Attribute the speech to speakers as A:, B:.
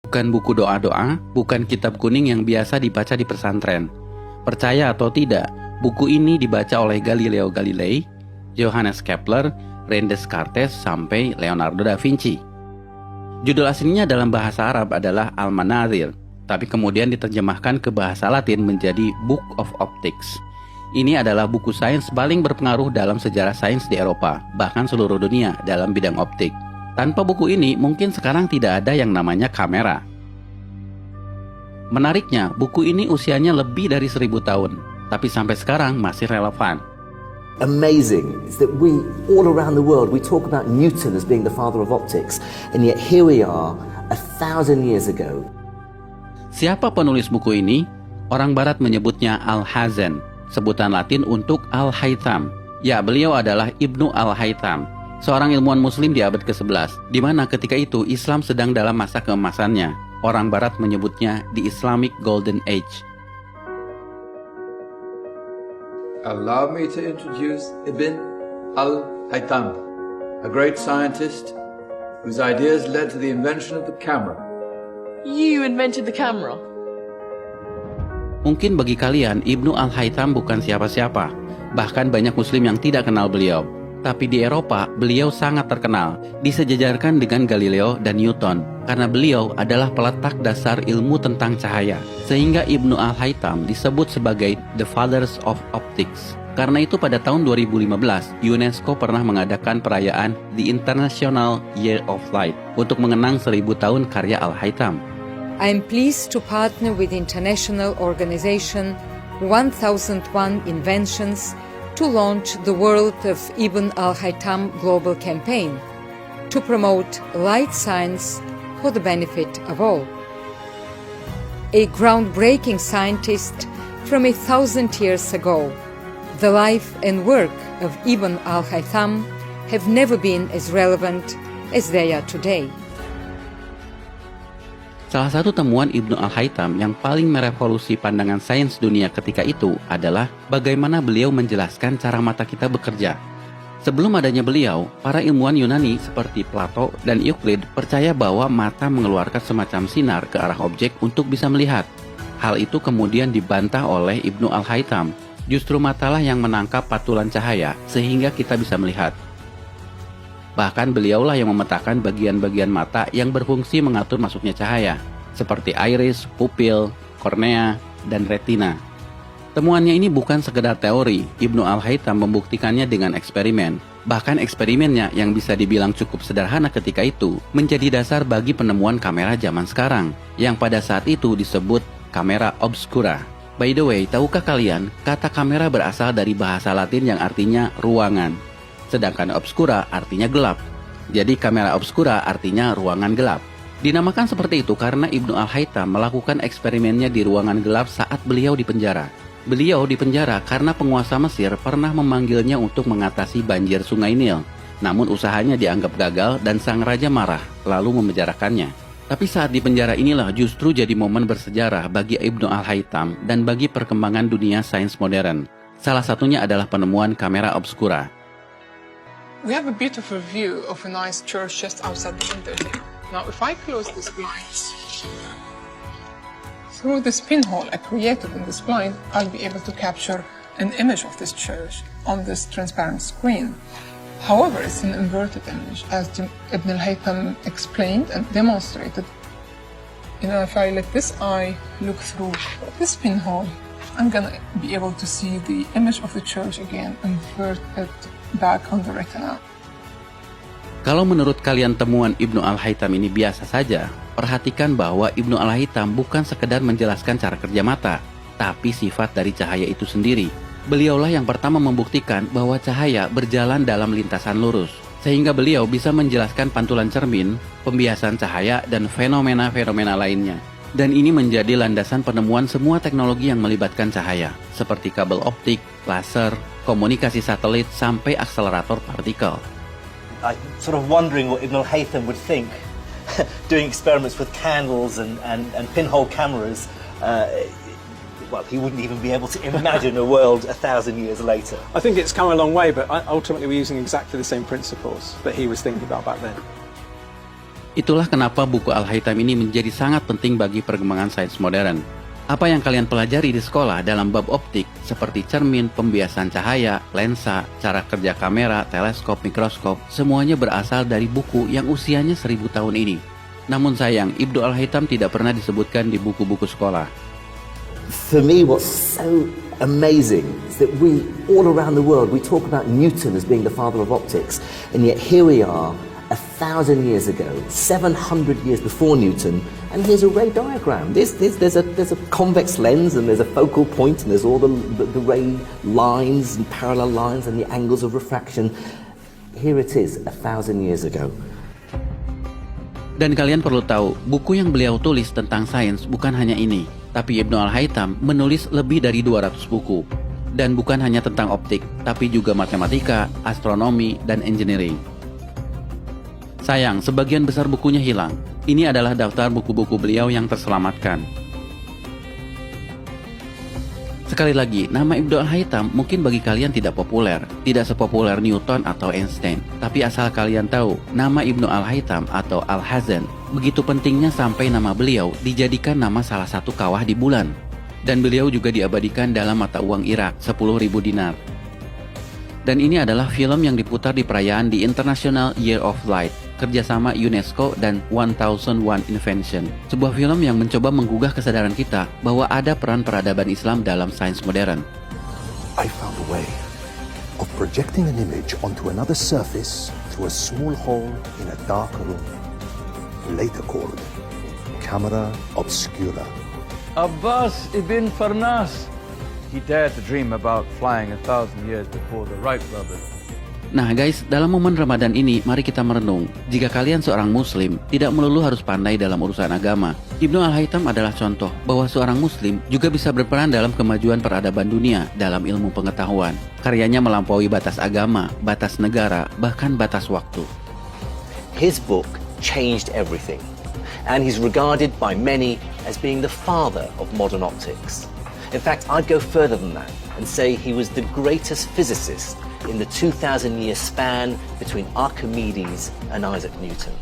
A: Bukan buku doa-doa, bukan kitab kuning yang biasa dibaca di pesantren. Percaya atau tidak, buku ini dibaca oleh Galileo Galilei, Johannes Kepler, René Descartes, sampai Leonardo da Vinci. Judul aslinya dalam bahasa Arab adalah Al-Manazil, tapi kemudian diterjemahkan ke bahasa Latin menjadi Book of Optics. Ini adalah buku sains paling berpengaruh dalam sejarah sains di Eropa, bahkan seluruh dunia dalam bidang optik. Tanpa buku ini, mungkin sekarang tidak ada yang namanya kamera. Menariknya, buku ini usianya lebih dari 1000 tahun, tapi sampai sekarang masih relevan.
B: Amazing is that we, all around the world, we talk about Newton as being the father of optics, and yet here we are, 1,000 years ago.
A: Siapa penulis buku ini? Orang Barat menyebutnya Al-Hazen, sebutan Latin untuk Al-Haytham. Ya, beliau adalah Ibnu Al-Haytham, seorang ilmuwan muslim di abad ke-11, di mana ketika itu Islam sedang dalam masa keemasannya. Orang Barat menyebutnya the Islamic Golden Age.
C: Allow me to introduce Ibn Al-Haytham, a great scientist whose ideas led to the invention of the camera.
D: You invented the camera?
A: Mungkin bagi kalian, Ibnu Al-Haytham bukan siapa-siapa. Bahkan banyak muslim yang tidak kenal beliau. Tapi di Eropa, beliau sangat terkenal, disejajarkan dengan Galileo dan Newton, karena beliau adalah peletak dasar ilmu tentang cahaya. Sehingga Ibnu Al-Haytham disebut sebagai The Fathers of Optics. Karena itu pada tahun 2015, UNESCO pernah mengadakan perayaan The International Year of Light untuk mengenang 1000 tahun karya Al-Haytham.
E: I am pleased to partner with the international organization 1001 Inventions to launch the World of Ibn Al-Haytham Global Campaign to promote light science for the benefit of all. A groundbreaking scientist from 1,000 years ago, the life and work of Ibn Al-Haytham have never been as relevant as they are today.
A: Salah satu temuan Ibnu Al-Haytham yang paling merevolusi pandangan sains dunia ketika itu adalah bagaimana beliau menjelaskan cara mata kita bekerja. Sebelum adanya beliau, para ilmuwan Yunani seperti Plato dan Euclid percaya bahwa mata mengeluarkan semacam sinar ke arah objek untuk bisa melihat. Hal itu kemudian dibantah oleh Ibnu Al-Haytham. Justru matalah yang menangkap patulan cahaya sehingga kita bisa melihat. Bahkan beliaulah yang memetakan bagian-bagian mata yang berfungsi mengatur masuknya cahaya, seperti iris, pupil, kornea, dan retina. Temuannya ini bukan sekedar teori, Ibnu Al-Haytham membuktikannya dengan eksperimen. Bahkan eksperimennya yang bisa dibilang cukup sederhana ketika itu, menjadi dasar bagi penemuan kamera zaman sekarang, yang pada saat itu disebut kamera obscura. By the way, tahukah kalian, kata kamera berasal dari bahasa Latin yang artinya ruangan. Sedangkan obscura artinya gelap. Jadi kamera obscura artinya ruangan gelap. Dinamakan seperti itu karena Ibnu Al-Haytham melakukan eksperimennya di ruangan gelap saat beliau di penjara. Beliau di penjara karena penguasa Mesir pernah memanggilnya untuk mengatasi banjir Sungai Nil. Namun usahanya dianggap gagal dan sang raja marah, lalu memenjarakannya. Tapi saat di penjara inilah justru jadi momen bersejarah bagi Ibnu Al-Haytham dan bagi perkembangan dunia sains modern. Salah satunya adalah penemuan kamera obscura.
F: We have a beautiful view of a nice church just outside the window here. Now, if I close this blinds, through this pinhole I created in this blind, I'll be able to capture an image of this church on this transparent screen. However, it's an inverted image, as Ibn al-Haytham explained and demonstrated. If I let this eye look through this pinhole, I'm gonna be able to see the image of the church again, invert it back on the retina.
A: Kalau menurut kalian temuan Ibnu Al-Haytham ini biasa saja, perhatikan bahwa Ibnu Al-Haytham bukan sekedar menjelaskan cara kerja mata, tapi sifat dari cahaya itu sendiri. Beliaulah yang pertama membuktikan bahwa cahaya berjalan dalam lintasan lurus, sehingga beliau bisa menjelaskan pantulan cermin, pembiasan cahaya, dan fenomena-fenomena lainnya. Dan ini menjadi landasan penemuan semua teknologi yang melibatkan cahaya, seperti kabel optik, laser, komunikasi satelit, sampai akselerator partikel.
G: I'm sort of wondering what Ibn al-Haytham would think doing experiments with candles and pinhole cameras. Well, he wouldn't even be able to imagine a world 1,000 years later.
H: I think it's come a long way, but ultimately we're using exactly the same principles that he was thinking about back then.
A: Itulah kenapa buku Al-Haytham ini menjadi sangat penting bagi perkembangan sains modern. Apa yang kalian pelajari di sekolah dalam bab optik seperti cermin, pembiasan cahaya, lensa, cara kerja kamera, teleskop, mikroskop, semuanya berasal dari buku yang usianya 1000 tahun ini. Namun sayang, Ibnu Al-Haytham tidak pernah disebutkan di buku-buku sekolah.
B: For me, what's so amazing is that we, all around the world, we talk about Newton as being the father of optics, and yet here we are, 1,000 years ago, 700 years before Newton, and here's a ray diagram. There's a convex lens, and there's a focal point, and there's all the ray lines and parallel lines and the angles of refraction. Here it is, 1,000 years ago.
A: Dan kalian perlu tahu, buku yang beliau tulis tentang sains bukan hanya ini, tapi Ibnu Al-Haytham menulis lebih dari 200 buku. Dan bukan hanya tentang optik, tapi juga matematika, astronomi, dan engineering. Sayang, sebagian besar bukunya hilang. Ini adalah daftar buku-buku beliau yang terselamatkan. Sekali lagi, nama Ibnu Al-Haytham mungkin bagi kalian tidak populer, tidak sepopuler Newton atau Einstein. Tapi asal kalian tahu, nama Ibnu Al-Haytham atau Al-Hazan begitu pentingnya sampai nama beliau dijadikan nama salah satu kawah di bulan. Dan beliau juga diabadikan dalam mata uang Irak, 10.000 dinar. Dan ini adalah film yang diputar di perayaan di International Year of Light, kerjasama UNESCO dan 1001 Invention. Sebuah film yang mencoba menggugah kesadaran kita bahwa ada peran peradaban Islam dalam sains modern.
H: I found a way of projecting an image onto another surface through a small hole in a dark room, later called camera obscura.
C: Abbas ibn Farnas. He dared to dream about flying 1,000 years before the Wright brothers.
A: Nah guys, dalam momen Ramadan ini, mari kita merenung. Jika kalian seorang muslim, tidak melulu harus pandai dalam urusan agama. Ibnu Al-Haytham adalah contoh bahwa seorang muslim juga bisa berperan dalam kemajuan peradaban dunia dalam ilmu pengetahuan. Karyanya melampaui batas agama, batas negara, bahkan batas waktu.
G: His book changed everything, and he's regarded by many as being the father of modern optics. In fact, I'd go further than that and say he was the greatest physicist in the 2,000-year span between Archimedes and Isaac Newton.